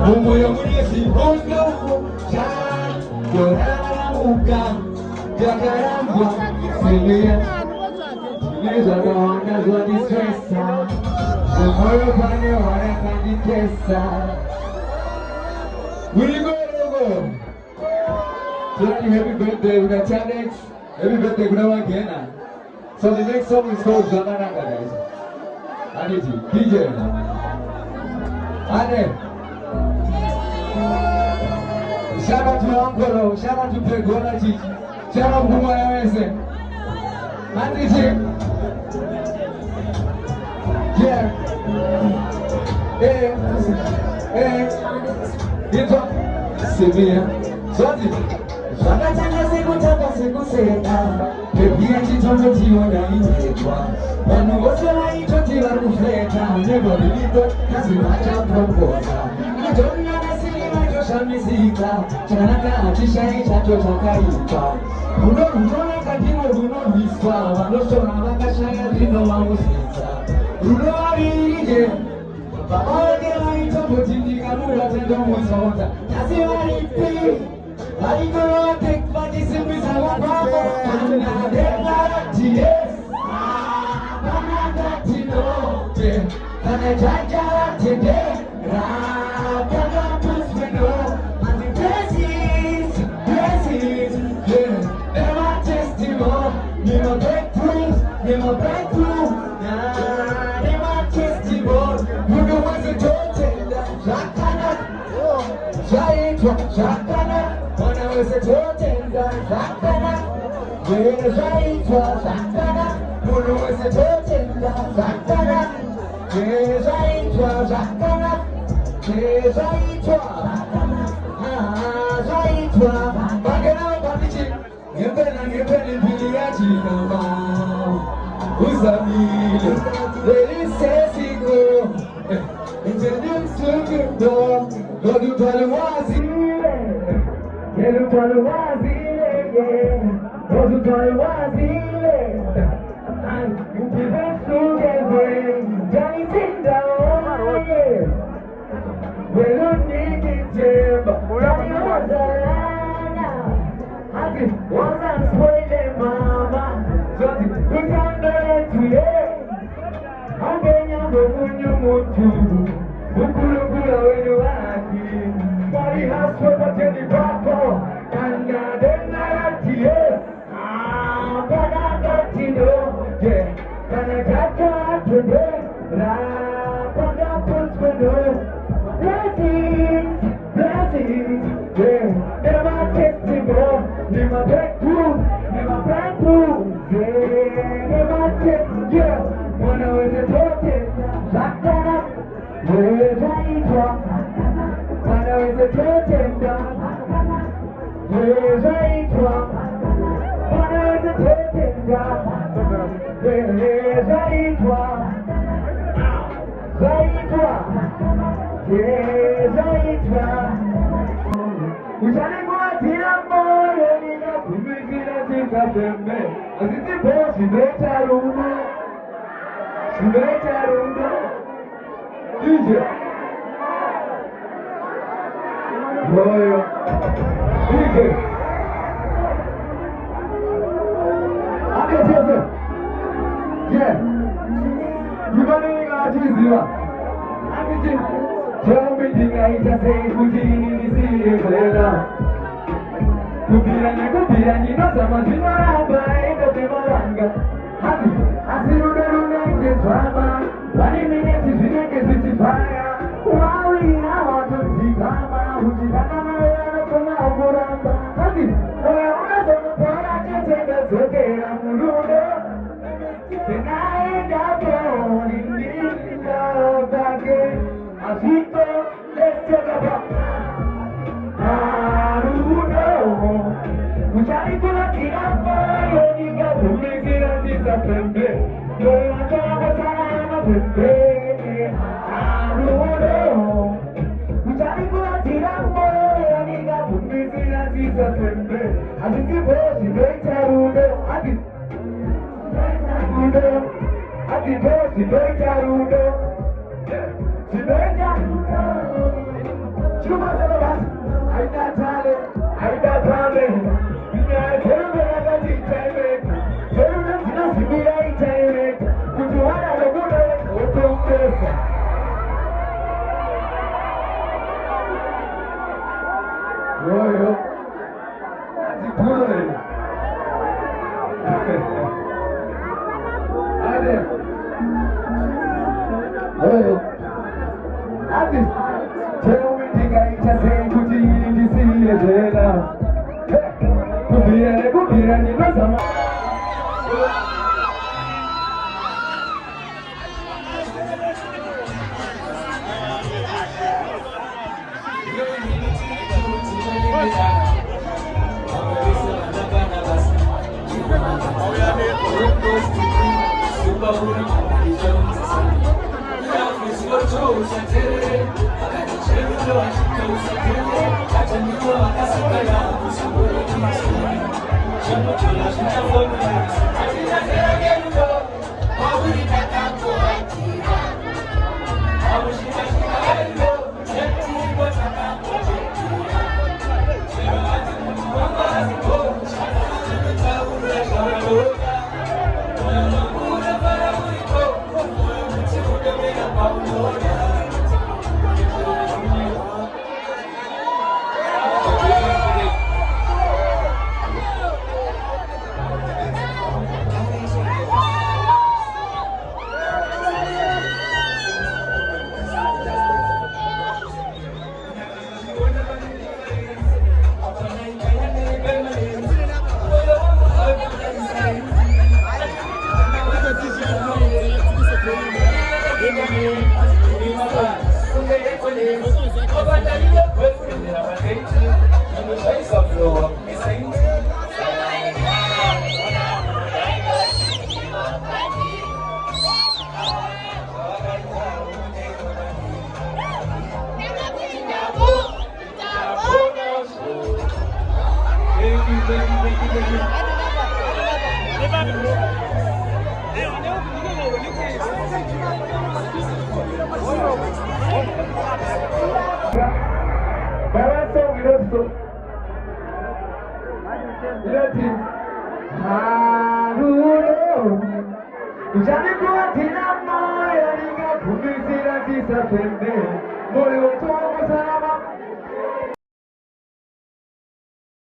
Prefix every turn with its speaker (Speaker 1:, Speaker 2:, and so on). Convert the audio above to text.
Speaker 1: Umuyo mwenyezi Mungu Yohanamuka Jakarambwa Silia Neza naona zoni stressa Moyo pane wana kandikesa We go. Tonight happy birthday, we got Chanex. Happy birthday, good again. So the next song is called Zamananga, guys. I need you, DJ. Ane. Shout out to Uncle, shout out to Pegola Chichi, shout out to Maya. Ane G. Yeah. Hey. It's up. Sevilla. Sorry. Wakatanga siku seka Pepia chitondo chiona imetwa Wanu wose wa itoti wa kufleta Nebo lilito kasi wacha proposa Nitoni ya nasili wajosha mizika Chanaka atisha ichato chakaipa Uno kakino uno wiswa Wanoshona wakashaya zino wamusisa Uno wabirije Babaoge wa itopo tindika mula tendo musonza Kasi walipi I go take my disciples and I'm going to yes. I'm not to know. And I judge today. I'm going to know. And the blessings. Yeah. They're my testimony. They're my breakthroughs. They're my breakthrough. They're my testimony. You know what's the total? Shakana. When I was a totenda, Zakana, where's right was Zakana, when I was a totenda, Zakana, where's right was Zakana, where's right was Bagana, Babichi, Yepen, Piliachi, who's a meal? Lady says he go, introduce to the door, go to Palawazi. Yellow color was yeah. Rose color was and you give us together. Johnny Tinder, we don't need it, Jim. Johnny was a lana. I think was I'm spoiling, mama. Johnny, we can't do it to you. I'm getting out of you mood too. When you are Body has for the Jenny Papo, and then I yes. But I got to know, yeah. Can I catch up today? But I put for no blessings, yeah. Never testimony, never breakthrough, yeah. Never check, yeah. When I was a token, Zakana, where's I from? When I was a pretender, where's I from? When I was a pretender, where's I from? Where's I from? We shall go to the morning, we will be at the cafe. As it's a boss, you better room. DJ. Boy, DJ. Yeah. You got any artists, you are. Tell me, I just say, Houdini, Kupirani, no someone's in my mind, the Demaranga. Happy, I see you don't make the drama. 20 minutes is in the fire. Wow, I want to see Kama, who's in the Namara, Happy, well, I can take a token, I'm Ludo. Then I end up born in love again. As we go, let's talk about Naruto. We try to get up for you, you got to make it as it's a pembe. You're not going to sign up with me. Naruto. We try to get up for you, you got to make it as it's a pembe. I think you both, you make Naruto. I think Naruto. I think both, you make Naruto. Jangan buat tidak mau yang ingat bumi tidak bisa pendek. Boleh untuk